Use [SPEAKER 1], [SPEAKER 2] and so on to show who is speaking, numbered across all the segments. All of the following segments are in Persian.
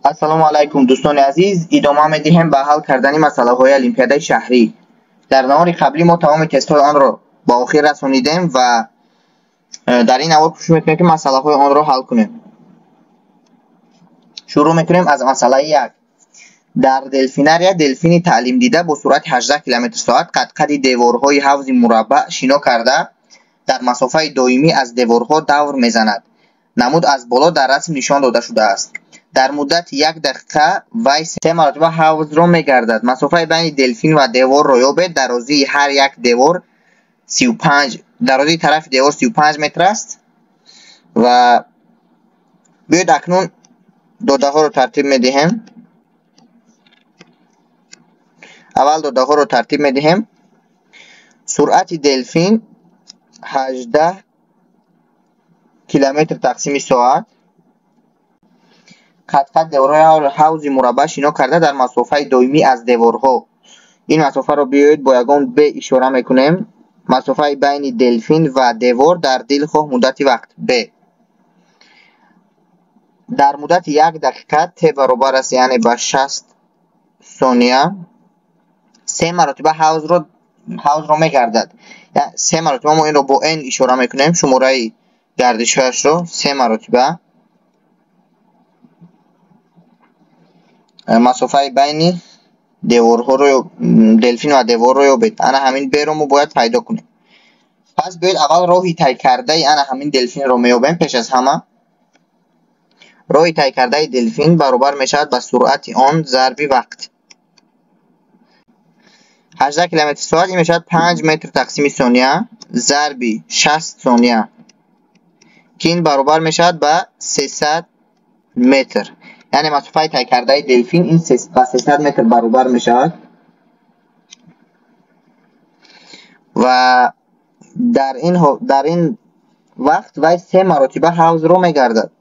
[SPEAKER 1] السلام علیکم دوستان عزیز، ادامه می‌دهیم به حل کردن مسئله‌های المپیاد شهری. در نوار قبلی ما تمام تست‌های آن را با آخر رسانیدیم و در این نوار کوشش می‌کنیم که مسئله‌های آن را حل کنیم. شروع می‌کنیم از مسئله 1. در دلفینریا دلفین تعلیم دیده با سرعت 18 کیلومتر ساعت قد دیوارهای حوض مربع شنا کرده در مسافه دائمی از دیوارها دور می‌زند. نمود از بالا در رسم نشان داده شده است. در مدت 1 دقیقه وی 3 مرتبه حوض را می‌گردد. مسافه بین دلفین و دیوار را یابید. درازی هر یک دیوار 35 درازی طرف دیوار 35 متر است و بیاید اکنون داده ها را ترتیب می‌دهیم. اول داده ها را ترتیب می‌دهیم. سرعت دلفین 18 کیلومتر تقسیم ساعت. قد دیوارهای حوض مربع شنا کرده در مسافه دائمی از دیوارها. این مسافه را بیایید با یگان به اشاره میکنیم. مسافه بین دلفین و دیوار در دلخواه مدت وقت ب. در مدت 1 دقیقه ت برابر است یعنی به 60 ثانیه 3 مرتبه حوض را میگردد. یعنی 3 مرتبه ما این را با n اشاره میکنیم. شماره گردشش را 3 مرتبه. مسافه بین دیوارها رو دلفین و دیوار رو یابید. انا همین ب رو ما باید پیدا کنیم. پس بیاید اول راهی طی کرده انا همین دلفین رو میابیم. پیش از همه راهی طی کرده دلفین برابر میشود به سرعت آن ضرب وقت. 18 کیلومتر ساعت این میشود 5 متر تقسیم ثانیه ضرب 60 ثانیه که این برابر میشود به 300 متر. یعنی مسافه طی کرده دلفین این 300 متر برابر میشود و در این وقت وی 3 مرتبه حوض رو میگردد.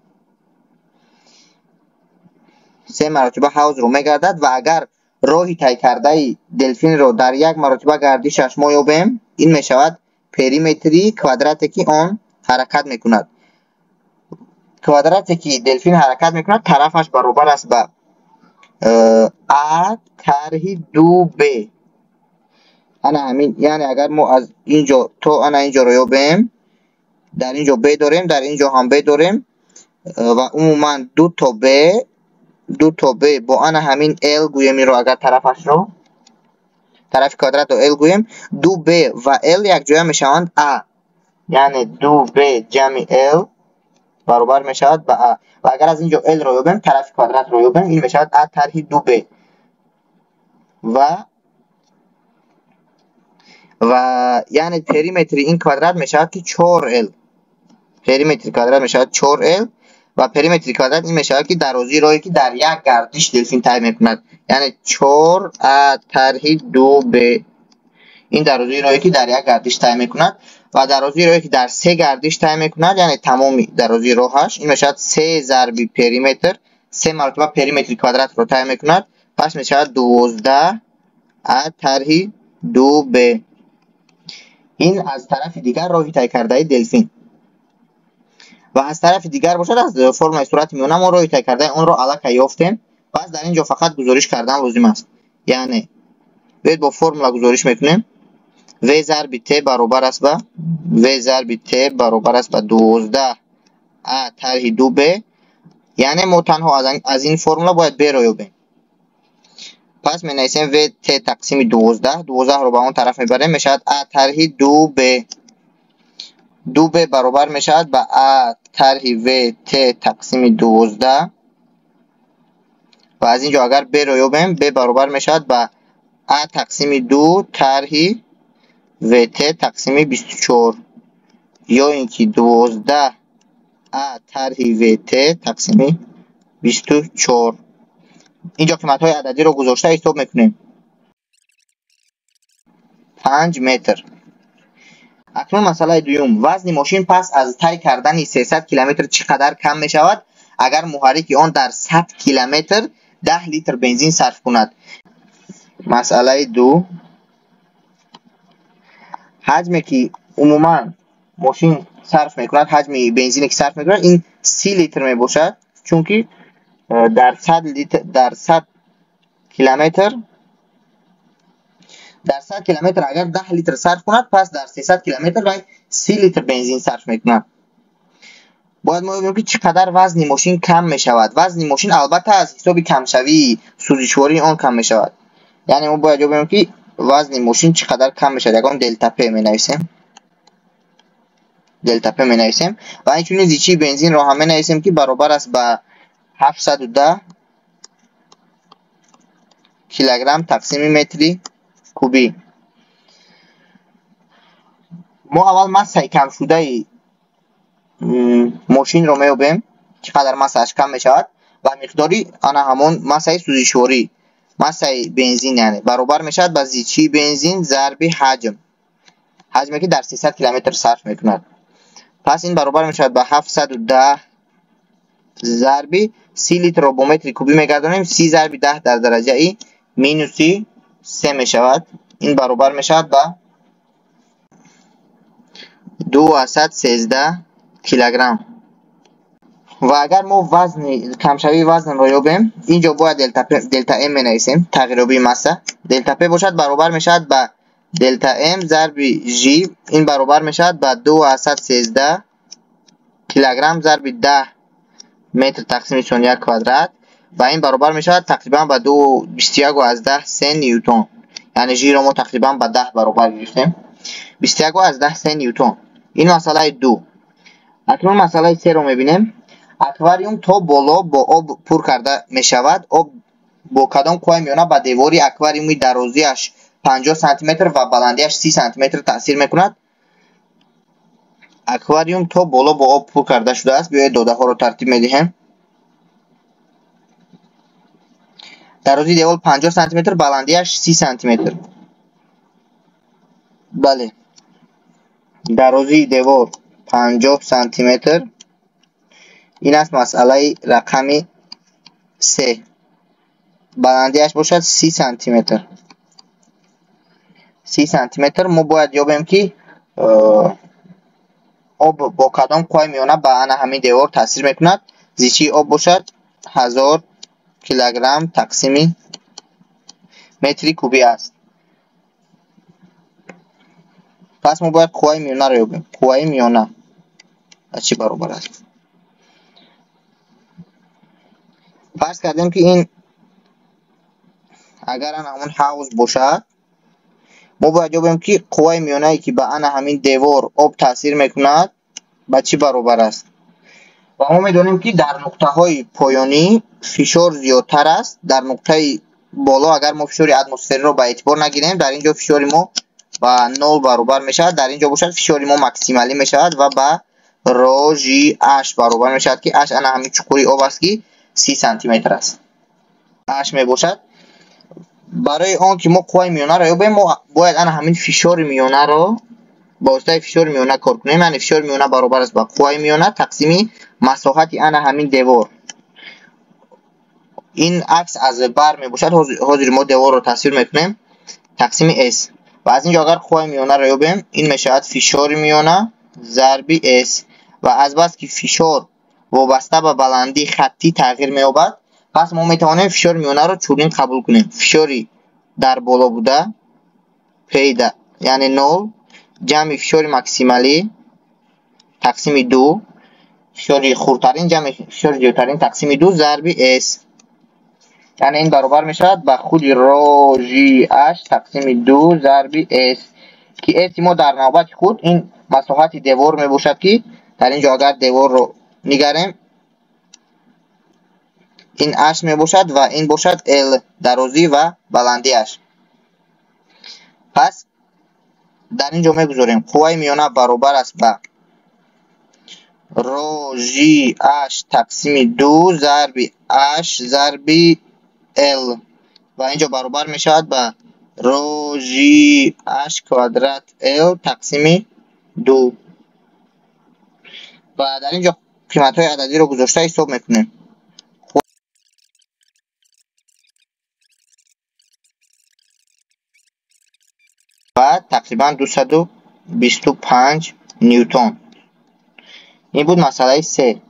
[SPEAKER 1] 3 مرتبه حوض رو میگردد و اگر راهی طی کرده دلفین رو در 1 مرتبه گردشش ما یابیم این میشود پریمتری کوادراتی که آن حرکت میکند. کوادراتی که دلفین حرکت میکند طرفش برابر است به ا طرح 2b. انا همین یعنی اگر ما از اینجا تا انا اینجا رو یابیم در اینجا ب داریم در اینجا هم ب داریم و عموما 2 تا ب با انا همین ال گویم رو اگر طرف کوادرات رو ال گویم 2b و ال یک جای میشوند ا یعنی 2b جمع ال برابر میشود به ا و اگر از اینجا ال رو یابیم طرف کوادرات رو یابیم این میشود ا طرح 2b و یعنی پریمتر این کوادرات میشود که 4l. پریمتر کوادرات میشود 4l و پریمتر کوادرات این میشود که درازی راهی که در یک گردش دلفین طی میکند یعنی 4 ا طرح 2b. این درازی راهی که در یک گردش طی میکند و درازی راهی که در 3 گردش طی میکند یعنی تمامی درازی راهش این میشود 3 ضرب پریمتر 3 مرتبه پریمتر کوادرات رو طی میکند پس میشود 12 ا طرح 2b. این از طرف دیگر راهی طی کرده دلفین و از طرف دیگر باشد از فرمول صورت میانه ما راهی طی کرده اون رو الک یافتیم. پس در اینجا فقط گزارش کردن لازم است. یعنی باید با فرمول گزارش میکنیم و ضرب ت برابر است به 12 ا طرح 2b. یعنی ما تنها از این فرمول باید ب رو یابیم. پس می نویسیم و ت تقسیم 12 رو به اون طرف میبریم میشود ا طرح 2b. 2b برابر میشود به ا طرح و ت تقسیم 12 و از اینجا اگر ب رو یابیم ب برابر میشود به ا تقسیم 2 طرح و ت تقسیم 24 یا اینکه 12 ا طرح و ت تقسیم 24. اینجا قیمت های عددی رو گذاشته حساب میکنیم. 5 متر. اکنون مسئله دوم. وزن ماشین پس از طی کردن 300 کیلومتر چقدر کم می شود اگر محرک آن در 100 کیلومتر 10 لیتر بنزین صرف کند. مسئله 2. حجمی که عموما ماشین صرف میکند حجم بنزینی که صرف میکند این 30 لیتر می باشد چون که در 100 لیتر در 100 کیلومتر در 100 کیلومتر اگر 10 لیتر صرف کند، پس در 300 کیلومتر باید 30 لیتر بنزین صرف میکند. باید ما ببینیم که چقدر وزن ماشین کم می شود. وزن ماشین البته از حساب کمشوی سوزشواری آن کم می شود. یعنی ما باید ببینیم که وزن ماشین چقدر کم می شود. یگان دلتا پی می نویسیم. دلتا پی می نویسیم و اینچنین زیچی بنزین را هم می نویسیم که برابر است به 710 کیلوگرم تقسیم متری کوبی. ما اول مسای کم شده ماشین رو میابیم چقدر مساش کم میشود و مقداری آن همون مسای سوزشواری مسای بنزین یعنی برابر میشود با زیچی بنزین ضرب حجمی که در 300 کیلومتر صرف میکند. پس این برابر میشود با 710 ضرب 30 لیتر رو با متر کوبی میگردانیم. 30 ضرب 10 در درجه ای مینوس 3 میشود. این برابر میشود با 213 کیلوگرم. و اگر ما وزن کمشوی وزن رو یابیم، اینجا باید دلتا ام بنویسیم، تغییرابی مسا. دلتا پی باشد برابر میشود با دلتا ام ضرب جی. این برابر میشود با 213 کیلوگرم ضرب 10 متر تقسیم 21 کوادرات و این برابر میشود تقریبا با 21/10 نیوتن. یعنی جی رو ما تقریبا با 10 برابر گرفتیم. 21/10 نیوتن. این مسئله 2. اکنون مسئله 3 رو میبینیم. аквариум то боло бо об пур карда мешавад. об бо кадом қувваи миёна ба девори аквариуми дарозиаш 50 сантиметр ва баландиаш 30 сантиметр таъсир мекунад. аквариум то боло бо об пур карда шудааст. биёед додаҳоро тартиб медиҳем. дарозии девор 50 сантиметр, баландиаш 30 сантиметр. бале, дарозии девор 50 сантиметр. این است مسئله رقم 3. بلندیش باشد 30 سانتی متر. 30 سانتی متر. ما باید یابیم که آب با کدام قوه میانه به آن همین دیوار تاثیر میکند. زیچی آب باشد 1000 کیلوگرم تقسیم متری کوبی است. پس ما باید قوه میانه را یابیم. قوه میانه از چی برابر است؟ فرض کردیم که این اگر آن همون حوض باشد، ما باید یابیم که قوه میانه ای که به آن همین دیوار آب تاثیر میکند به چی برابر است. و ما میدونیم که در نقطه های پایانی فشار زیادتر است. در نقطه بالا اگر ما فشار اتمسفری رو به اعتبار نگیریم، در اینجا فشار ما با 0 برابر میشود. در اینجا باشد فشار ما ماکسیمالی میشود و با رو جی اش برابر میشود که اش آن همین چقوری آب است که 30 سانتی متر است. اش می باشد. برای آن که ما قوه میانه را یابیم، ما باید آن همین فشار میانه را با واسطه فشار میانه کار کنیم. یعنی فشار میانه برابر است با قوه میانه تقسیم مساحت آن همین دیوار. این عکس از بر می باشد. حاضر ما دیوار رو تصویر میکنیم تقسیم اس. و از اینجا اگر قوه میانه را یابیم، این میشود فشار میانه ضرب اس. و از بس که فشار وابسته به بلندی خطی تغییر مییابد، پس ما میتوانیم فشار میانه رو چنین قبول کنیم. فشاری در بالا بوده پیدا یعنی 0 جمع فشار ماکسیمالی تقسیم 2 فشار خردترین جمع فشار زیادترین تقسیم 2 ضرب اس. یعنی این برابر میشود با خود رو جی اش تقسیم 2 ضرب اس که اس ما در نوبت خود این مساحت دیوار می باشد که در اینجا اگر دیوار رو نگریم این اش می باشد و این باشد ال درازی و بلندی اش. پس در اینجا میگذاریم قوه میانه برابر است با رو جی اش تقسیم 2 ضرب اش ضرب ال و اینجا برابر می شود با رو جی اش کوادرات ال تقسیم 2 و در اینجا قیمت های عددی رو گذاشته حساب میکنیم. و تقریبا 225 نیوتن. این بود مسئله 3.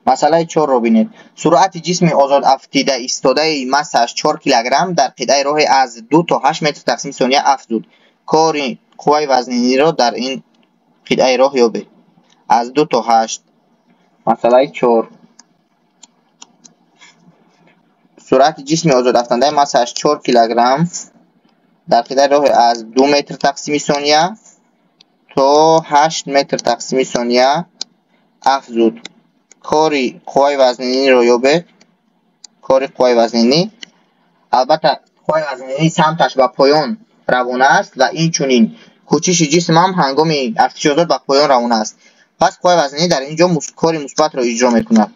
[SPEAKER 1] مسئله 4 رو بینید. سرعت جسم آزاد افتیده ایستاده مساش 4 کیلوگرم در قطعه راه از 2 تا 8 متر تقسیم ثانیه افزود. کار قوه وزنی را در این قطعه راه یابید. از 2 تا 8. مسئله 4. سرعت جسم آزاد افتنده مساش 4 کیلوگرم در قطعه راه از 2 متر تقسیم ثانیه تا 8 متر تقسیم ثانیه افزود. کاری قوه وزنی را یابید. کاری قوه وزنی، البته قوه وزنی سمتش به پایان روانه است و این چنین کوچش جسم هم هنگام افزایش آزاد به پایان روانه است. پس قوه وزنی در اینجا کاری مثبت را اجرا میکند.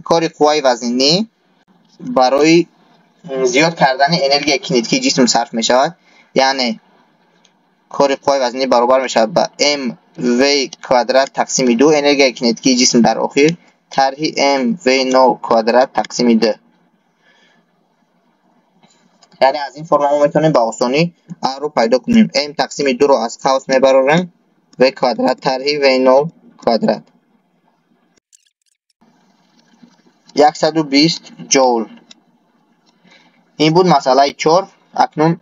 [SPEAKER 1] کاری قوه وزنی برای زیاد کردن انرژی کینتیکی جسم صرف می شود. یعنی کاری قوه وزنی برابر می شود به mv کوادرات تقسیم 2 انرژی کینتیکی جسم در آخر طرح mv0 کوادرات تقسیم 2. یعنی از این فرم ما میتونیم به آسانی r رو پیدا کنیم. m تقسیم 2 رو از قوس میبریم v کوادرات طرح v0 کوادرات 120 جول. این بود مسئله 4. اکنون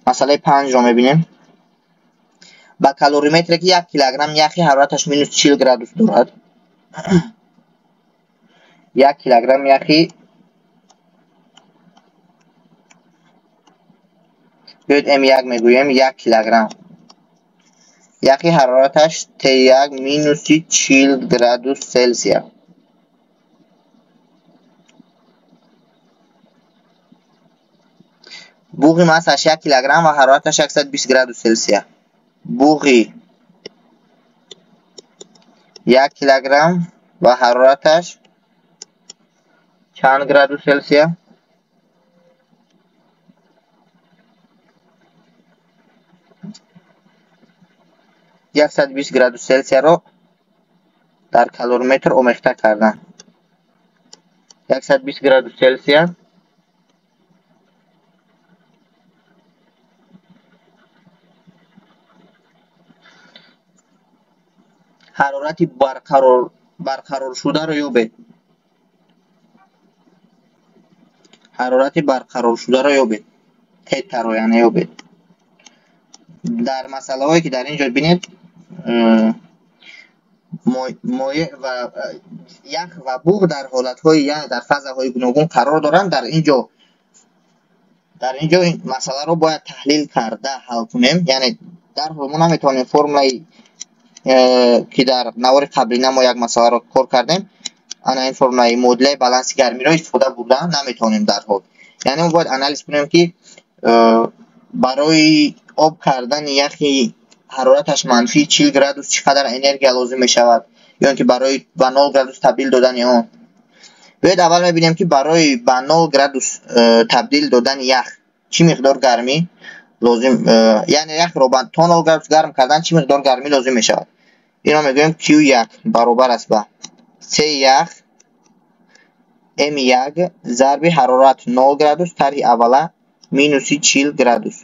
[SPEAKER 1] مسئله 5 رو میبینیم. با کالوریمتر که 1 کیلوگرم یخی حرارتش مینوس 40 گرادوس دارد. 1 کیلوگرم یخی بیاید M1 میگویم 1 کیلوگرم یخی حرارتش T1 مینوس 40 گرادوس سلسیوس. بوغی مساش 1 کیلوگرم و حرارتش 120 گرادوس سلسیوس. بوغی 1 کیلوگرم و حرارتش چند گرادوس سلسیوس؟ 120 گرادوس سلسیوس رو در کالوریمتر آمیخته کردن. 120 گرادوس سلسیوس حرارت برقرار شده رو یابید. حرارت برقرار شده رو یابید. تتا رو یعنی یابید. در مسئله هایی که در اینجا بینید مایع و یخ و بوغ در حالت های یعنی در فضاهای گوناگون قرار دارند. در اینجا این مسئله رو باید تحلیل کرده حل کنیم. یعنی در ما نمیتونیم فرمول که در نوار قبلی ما یک مسئله رو کار کردیم انا این فرمول مدل بالانس گرمی رو استفاده بوده نمیتونیم در حال. یعنی ما باید انالیز کنیم که برای آب کردن یخی حرارتش منفی 40 گرادوس چقدر انرژی لازم می شود، یا اینکه برای به 0 گرادوس تبدیل دادن آن. باید اول میبینیم که برای به 0 گرادوس تبدیل دادن یخ چی مقدار گرمی لازم، یعنی یخ رو تا 0 گرادوس گرم کردن چی مقدار گرمی لازم می شود. اینا میگویم Q1 برابر است به C1 M1 ضرب حرارت 0 گرادوس طرح اوله مینوس 40 گرادوس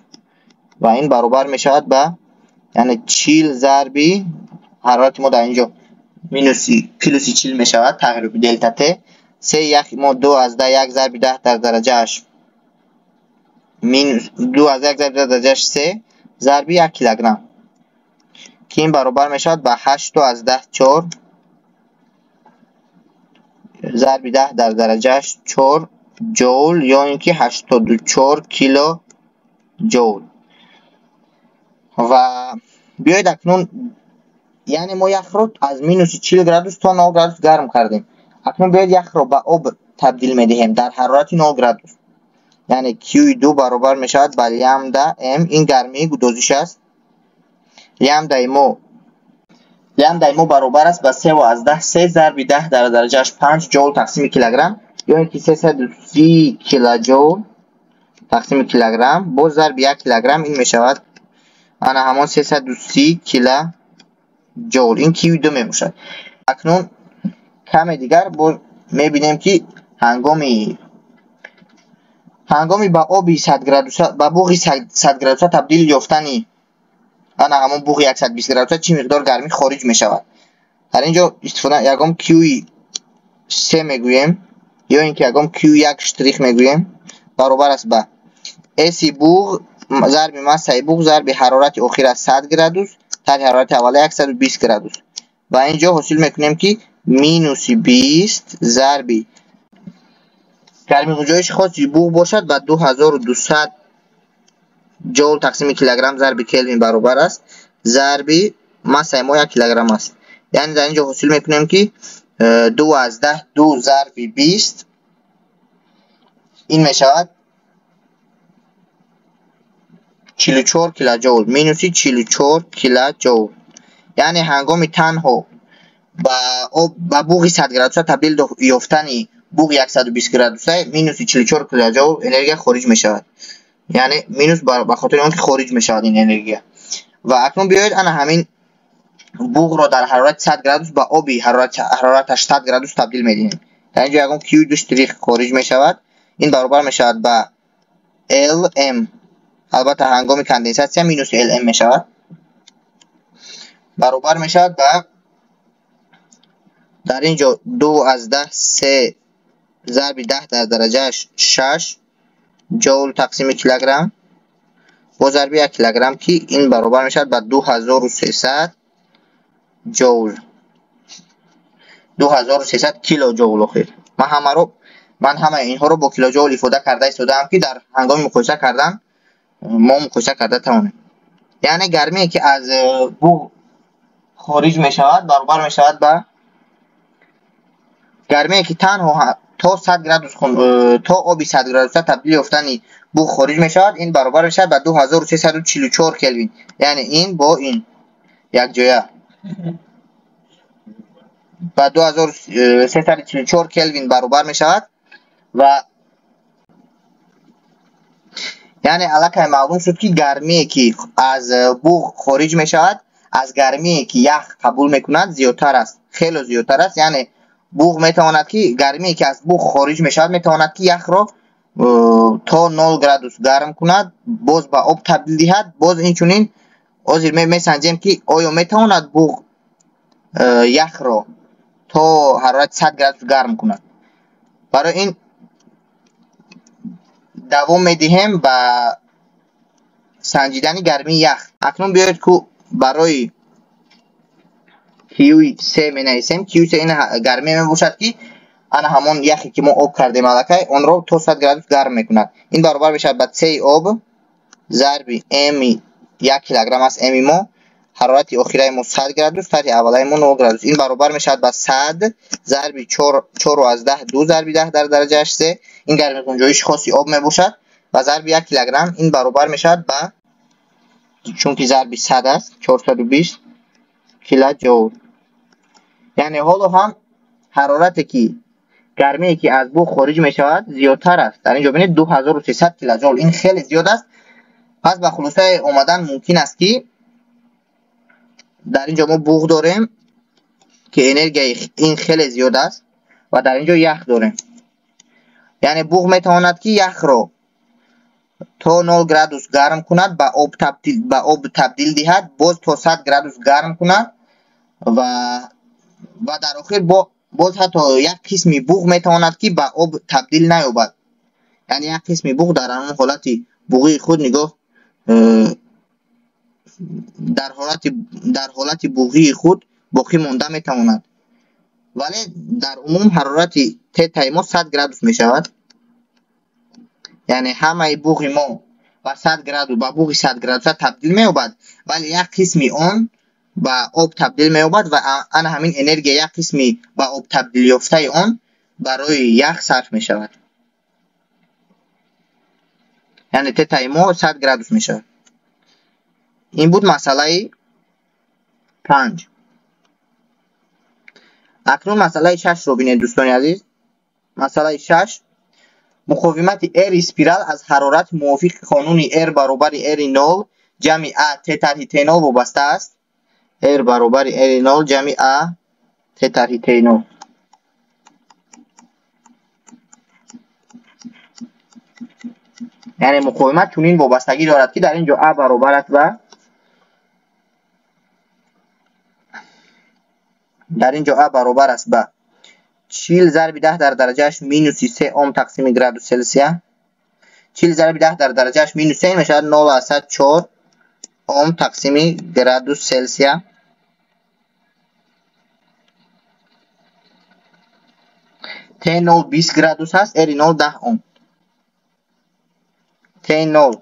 [SPEAKER 1] و این برابر می شود به یعنی 40 ضرب حرارت ما در اینجا مینوس پلوس 40 می شود تقریبا دلتا ت. C1 ما 2 از 10 1 ضرب 10 در درجه اش مینوس 2 از 1 ضرب 10 در درجه اش 3 ضرب 1 کیلوگرم که این برابر می شود به 8 از 10 4 ضرب 10 در درجه اش 4 جول یا اینکه 84 کیلو جول. و بیایید اکنون یعنی ما یخ رو از مینوس 40 گرادوس تا 9 گرادوس گرم کردیم. اکنون بیایید یخ رو به آب تبدیل میدهیم در حرارت 9 گرادوس. یعنی Q2 برابر می شود به لامدا M این گرمی گدازش است. لامدا ما برابر است به 3 و از 10 3 ضرب 10 در درجه اش 5 جول تقسیم کیلوگرم یا اینکه 330 کیلو جول تقسیم کیلوگرم با ضرب 1 کیلوگرم این می شود انا همان 330 کیلو جول. این Q2 می باشد. اکنون کم دیگر می بینیم که هنگامی به آبی 100 گرادوس به بوغی 100 گرادوس تبدیل یافتنی انا همون بوغ 120 گرادوس چی مقدار گرمی خارج می شود. در اینجا استفاده یکم کیوی 3 میگوییم یا اینکه یکم کیو 1 شتریخ میگوییم برابر است به اسی بوغ ضرب مسه بوغ ضرب حرارت اخیر از 100 گرادوس در حرارت اوله 120 گرادوس و اینجا حاصل میکنیم که مینوس 20 ضرب گرمی گنجایش خاصی بوغ باشد و 2200 جول تقسیم کیلوگرم ضرب کلوین برابر است ضرب مسه ما 1 کیلوگرم است. یعنی در اینجا حاصل میکنیم که 2 از 10 2 ضرب 20 این میشود 44 کیلو جول مینوس 44 کیلو جول. یعنی هنگام تنها با بوغ 100 گرادوسه تبدیل یافتن بوغ 120 گرادوسه مینوس 44 کیلو جول انرژی خارج می شود. یعنی مینوس به خاطر آنکه خارج می شود این انرژی. و اکنون بیایید انا همین بوغ را در حرارت 100 گرادوس به آبی حرارت 80 گرادوس تبدیل می دهیم. در اینجا یکم کیو 2 شتریخ خارج می شود. این برابر می شود به LM. البته هنگام کندنساسیون مینوس LM می شود. برابر می شود به در اینجا 2 از 10 3 ضرب 10 در درجه 6 جول تقسیم کیلوگرم با ضرب 1 کیلوگرم که این برابر می شود به 2300 جول 2300 کیلو جول اخیر. من همه اینها رو با کیلو جول ifade کرده استفاده که در هنگام مقایسه کردن ما مقایسه کرده توانیم. یعنی گرمی که از بوغ خارج می شود برابر می شود به گرمی که تنها تا 100 گرادوس تا آب 100 گرادوس تبدیل یافتن بوغ خارج می شود این برابر می شود به 2344 کلوین. یعنی این با این یک جایه به 2344 کلوین برابر می شود و یعنی علاقه معلوم شد که گرمی که از بوغ خارج می شود از گرمی که یخ قبول می کند زیادتر است خیلی زیادتر است. یعنی بوغ می تواند که گرمی که از بوغ خارج می شود می تواند که یخ را تا 0 گرادوس گرم کند باز به آب تبدیل دهد. باز این چنین آزیر می سنجیم که آیا می تواند بوغ یخ را تا حرارت 100 گرادوس گرم کند. برای این دوام می دهیم به سنجیدن گرمی یخ. اکنون بیایید که برای کیوی 3 می نویسیم. کیوی 3 این گرمی می باشد که انا همون یخی که ما آب کردیم علکه اون رو تا 100 گرادوس گرم میکند. این برابر میشود به 3 آب ضرب ام 1 کیلوگرم است. ام ما حرارت اخیره ما 100 گرادوس سطح اوله ما 9 گرادوس. این برابر میشود به 100 ضرب 4 از 10 2 ضرب 10 در درجه 3 این گرمی گنجایش خاصی آب می باشد و ضرب 1 کیلوگرم این برابر میشود به چون که ضرب 100 است 420 کیلو جول. یعنی حالا هم حرارت که گرمی که از بوغ خارج می شود زیادتر است. در اینجا ببینید 2300 کیلو جول این خیلی زیاد است. پس به خلاصه اومدن ممکن است که در اینجا ما بوغ داریم که انرژی این خیلی زیاد است و در اینجا یخ داریم. یعنی بوغ می تواند که یخ را تا 0 گرادوس گرم کند به آب تبدیل دهد باز تا 100 گرادوس گرم کند و در آخر باز حتی یک قسمی بوغ می تواند که به آب تبدیل نیابد. یعنی یک قسمی بوغ در همون حالت بوغی خود نگاه در حالت بوغی خود باقی مانده می تواند. ولی در عموم حرارت تای ما 100 گرادوس می شود. یعنی همه بوغ ما با 100 گرادوس با بوغ 100 گرادوس تبدیل می یابد ولی یک قسمی آن با آب تبدیل می یابد و انا همین انرژی یک قسمی با آب تبدیل یافته آن برای یخ صرف می شود. یعنی تای ما 100 گرادوس می شود. این بود مسئله 5. اکنون مسئله 6 رو بینید دوستان عزیز. مسئله 6 مقاومت R اسپیرال از حرارت موافق قانون R برابر R0 جمع A T طرح T0 وابسته است. R برابر R0 جمع A T طرح T0. یعنی مقاومت چنین وابستگی دارد که در اینجا A برابر است و در اینجا ا برابر است به 40 ضرب 10 در درجهش مینوس 3 اوم تقسیم گرادوس سلسیه. 40 ضرب 10 در درجهش مینوس 3 میشه 0.4 اوم تقسیم گرادوس سلسیه. تی نول 20 گرادوس هست، اری نول 10 اوم. تی نول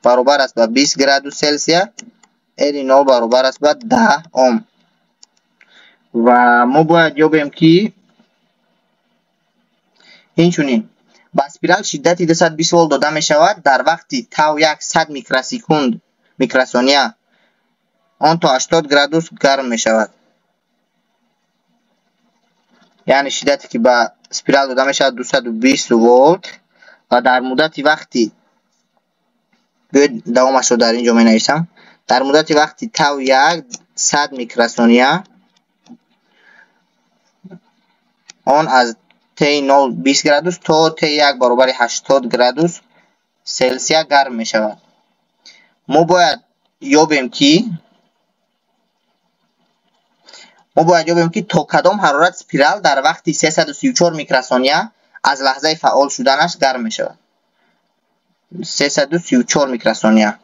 [SPEAKER 1] برابر است به 20 گرادوس سلسیه، اری نول برابر است به 10 اوم. و ما باید یابیم که این چونین با اسپیرال شدتی 220 ولت داده می شود در وقتی تاو 100 میکروثانیه آن تا 80 گرادوس گرم می شود. یعنی شدتی که با اسپیرال داده می شود 220 ولت و در مدت وقتی دوامش رو در اینجا می نویسم، در مدت وقتی تاو 100 میکروثانیه آن از تی نول 20 گرادوس تا تی 1 برابر 80 گرادوس سلسیه گرم می شود. ما باید یابیم که تا کدام حرارت اسپیرال در وقتی 334 میکروثانیه از لحظه فعال شدنش گرم می شود. 334 میکروثانیه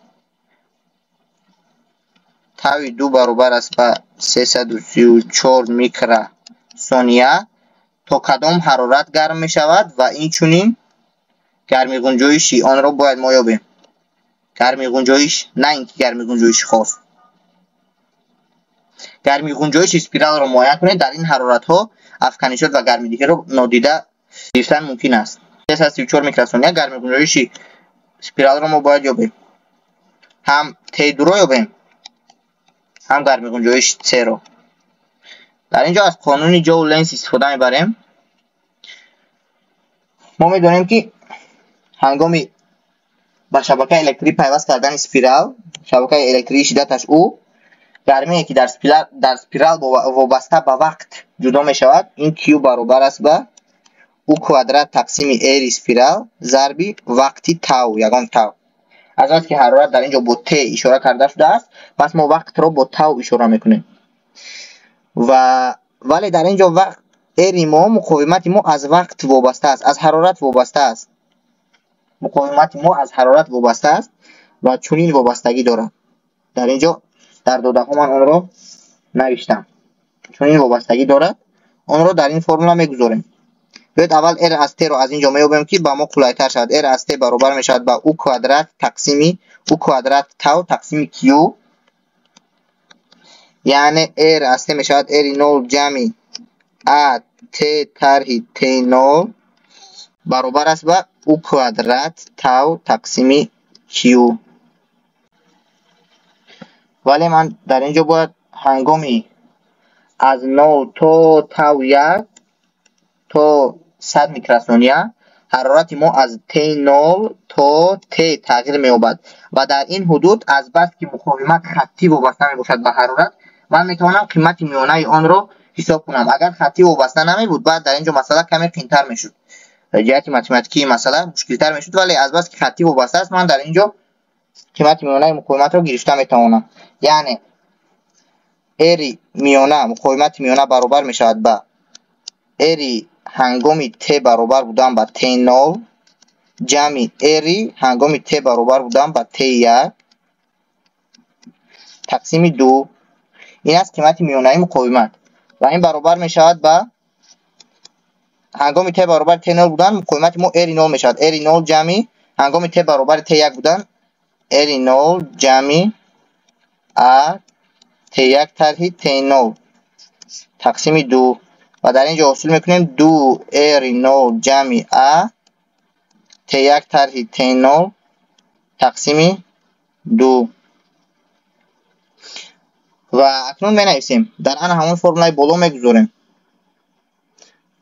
[SPEAKER 1] تاوی 2 برابر است به 334 میکروثانیه تا کدام حرارت گرم می شود و این چونین گرمی گنجایشی آن را باید ما یابیم. گرمی گنجایش، نه اینکه گرمی گنجایش خاص، گرمی گنجایش اسپیرال را معاینه کنید. در این حرارت ها افکنی شد و گرمی دیگر را نادیده گرفتن ممکن است. 334 میکروثانیه گرمی گنجایش اسپیرال را ما باید یابیم، هم تی 2 را یابیم هم گرمی گنجایش 3 را. در اینجا از قانون جو لنز استفاده میبریم. ما میدونیم که هنگامی با شبکه الکتریکی پیوست کردن اسپیرال، شبکه الکتریکی شدتش او، گرمی که در اسپیرال وابسته به وقت جدا می شود، این کیو برابر است به او کوادرات تقسیم ایر اسپیرال ضرب وقتی تاو، یگان تاو. از وقتی که حرارت در اینجا با ت اشاره کرده شده است، پس ما وقت را با تاو اشاره میکنیم. ولی در اینجا وقت ایر ما، مقاومت ما از وقت وابسته است، از حرارت وابسته است. مقاومت ما از حرارت وابسته است و چنین وابستگی دارد. در اینجا در داده ها من آن را نوشتم، چنین وابستگی دارد. آن را در این فرمولا میگذاریم. بیاید اول ار از ت را از اینجا میابیم که با ما کولایتر شد. ار از ت برابر میشود با او کوادرات تقسیم او کوادرات تاو تقسیم کیو، یعنی ار از ت میشود ار نول جمع ا ت طرح ت نول برابر است با او کوادرات تاو تقسیم کیو. ولی من در اینجا باید هنگامی از 0 تا تاو 1 تا 100 میکروثانیه حرارت ما از تی 0 تا ت تغییر می‌یابد و در این حدود از بس که مقاومت خطی وابسته میباشد به حرارت، من میتوانم قیمت میانه آن را حساب کنم. اگر خطی وابسته نمیبود بعد در اینجا مسئله کمی قین‌تر میشد، جهت متمتیکی مسئله مشکل‌تر میشد. ولی از بس که خطی وابسته است من در اینجا قیمت میانه مقاومت را گرفته میتوانم. یعنی اری میانه، مقاومت میانه برابر میشود به اری هنگامی ت برابر بودن به ت 0 جمع اری هنگامی ت برابر بودن به ت 1 تقسیم 2. این است قیمت میانه مقاومت و این برابر میشود به هنگامی ت برابر ت 0 بودن مقاومت ما اری 0 میشود اری 0 جمع هنگامی ت برابر ت 1 بودن اری 0 جمع ا ت 1 طرح ت 0 تقسیم 2 و در اینجا حاصل میکنیم 2 اری 0 جمع ا ت 1 طرح ت 0 تقسیم 2. و اکنون می نویسیم در آن همون فرمولای بالا میگذاریم.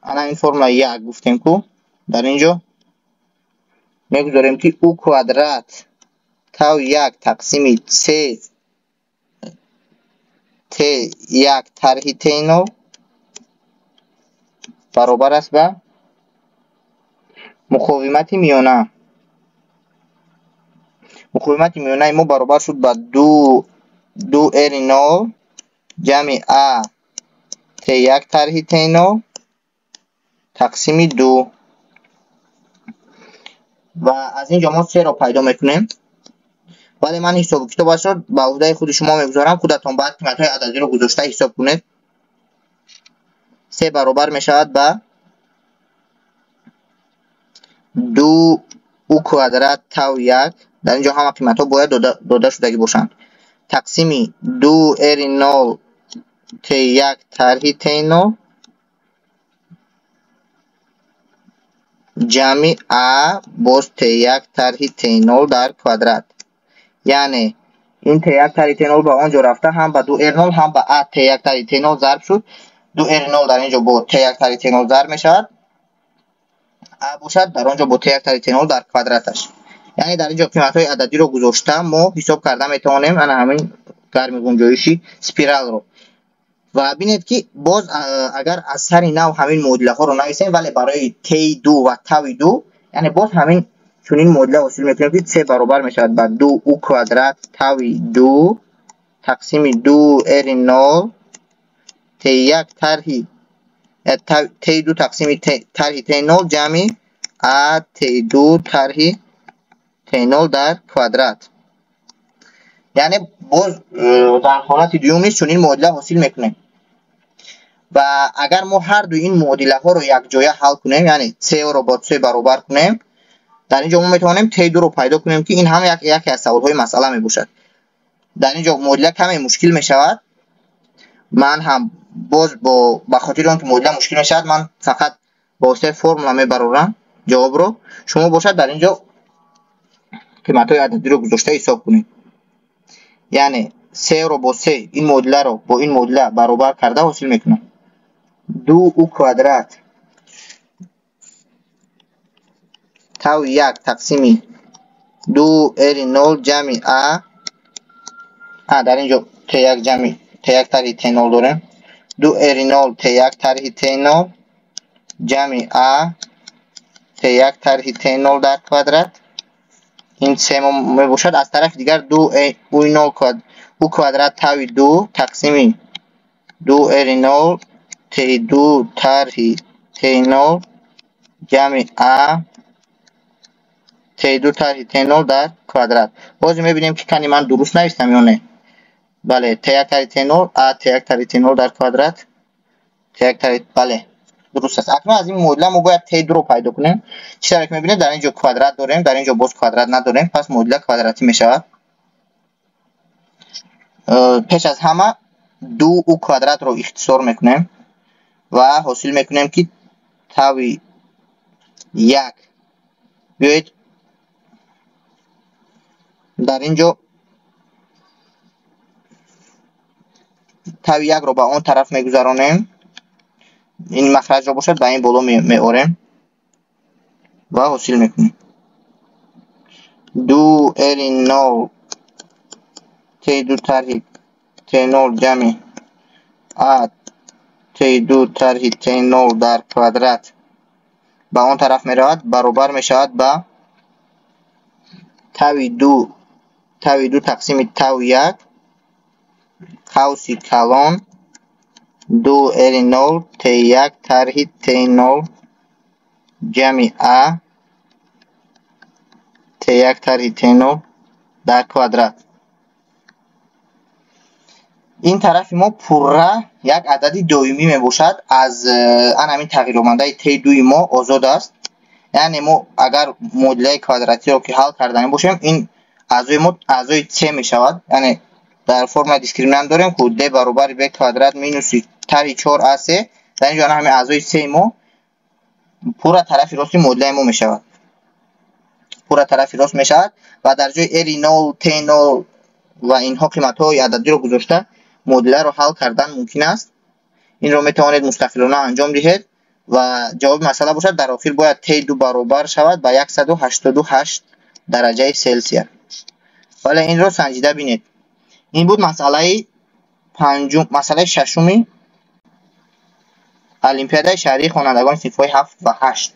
[SPEAKER 1] انا این فرمولای 1 گفتیم که در اینجا میگذاریم که او کوادرات تاو 1 تقسیم 3 ت 1 طرح ت 0 برابر است به مقاومت میانه. مقاومت میانه ما برابر شد با 2 اری 0 جمع ا T1 طرح T0 تقسیم 2 و از اینجا ما 3 رو پیدا میکنیم. ولی من حساب کتابش رو به عهده خود شما میگذارم، خودتون باید قیمت‌های عددی رو گذاشته حساب کنید. 3 برابر میشود به 2 او کوادرات تاو 1. در اینجا همه قیمت‌ها باید داده شدگی باشند. تقسیم 2 اری 0 T1 طرح T0 جمع A باز T1 طرح T0 در کوادرات. یعنی این T1 طرح T0 به آنجا رفته، هم به 2 اری 0 هم به A T1 طرح T0 ضرب شد. 2 اری 0 در اینجا با T1 طرح T0 ضرب میشود. A باشد در آنجا با T1 طرح T0 در کوادراتش. یعنی در اینجا قیمت‌های عددی رو گذاشتم، ما حساب کرده میتوانیم انا همین گرم گنجایشی سپیرال رو. و ببینید که باز اگر از سر نو همین معادله ها رو نویسیم، ولی برای T2 و تاو 2 یعنی باز همین چنین معادله حاصل میکنیم که 3 برابر میشود بر 2 او کوادرات تاو 2 تقسیم 2 اری 0 T1 طرح T2 تقسیم طرح T0 جمع A T2 طرح T0 در کوادرات. یعنی باز در حالت دوم نیست چنین معادله حاصل میکنیم. و اگر ما هر دو این معادله ها رو یک جایه حل کنیم، یعنی 3 رو با 3 برابر کنیم، در اینجا ما میتونیم T2 رو پیدا کنیم که این هم یکی از سوال های مسئله می باشد. در اینجا معادله کمی مشکل می شود. من هم باز با خاطر اون که معادله مشکل می شود، من فقط با واسطه فرمولا می برارم جواب رو. شما باشد در اینجا قیمت های عددی رو گذاشته حساب کنید. یعنی 3 رو با 3 این معادله رو با این معادله برابر کرده حاصل میکنم. 2 او کوادرات تاو 1 تقسیم 2 اری 0 جمع A در اینجا T1 جمع T1 طرح T0 داریم. 2 اری 0 T1 طرح T0 جمع A T1 طرح T0 در کوادرات. این 3 می باشد. از طرف دیگر 2 او 0 او کوادرات تاو 2 تقسیم 2 اری 0 T2 طرح T0 جمع A T2 طرح T0 در کوادرات. باز میبینیم که کنی من درست نوشتم یا نه. بله T1 طرح T0 A T1 طرح T0 در کوادرات. T1 طرح بله درست است. اکنون از این معادله ما باید T2 رو پیدا کنیم. چطور که میبینید در اینجا کوادرات داریم، در اینجا باز کوادرات نداریم، پس معادله کوادراتی میشود. پیش از همه 2 او کوادرات رو اختصار میکنیم و حاصل میکنیم که تاو 1 بیایید در اینجا تاو 1 رو به اون طرف میگذارونیم، این مخرج رو باشد به این بالا میاریم و حاصل میکنیم 2 اری 0 T2 طرح T0 جمع A T2 طرح T0 در کوادرات به اون طرف میرود، برابر میشود به تاو 2 تقسیم تاو 1 قوس کلان 2 اری 0 T1 طرح T0 جمع A T1 طرح T0 در کوادرات. این طرف ما پوره یک عدد دومی می باشد از همین تغییرمانده T2 ما آزاد است. یعنی ما اگر معادله کوادراتی رو که حل کردن باشیم، این اعضای ما اعضای 3 می شود. یعنی در فرم دیسکریمینانت داریم که d برابر به کوادرات مینوس طرح 4 a3. در اینجا همین اعضای 3 ما پوره طرف راستی معادله ما می شود، پوره طرف راست می شود و در جای اری 0 T0 و اینها قیمت های عددی رو گذاشته معادله رو حل کردن ممکن است. این رو می توانید مستقلانه انجام دهید و جواب مسئله باشد در آخر باید T2 برابر شود به 188 درجه سلسیوس. ولی این رو سنجیده بینید. این بود مسئله پنجم، مسئله ششمی المپیاد شهری خوانندگان صنف‌های 7 و 8.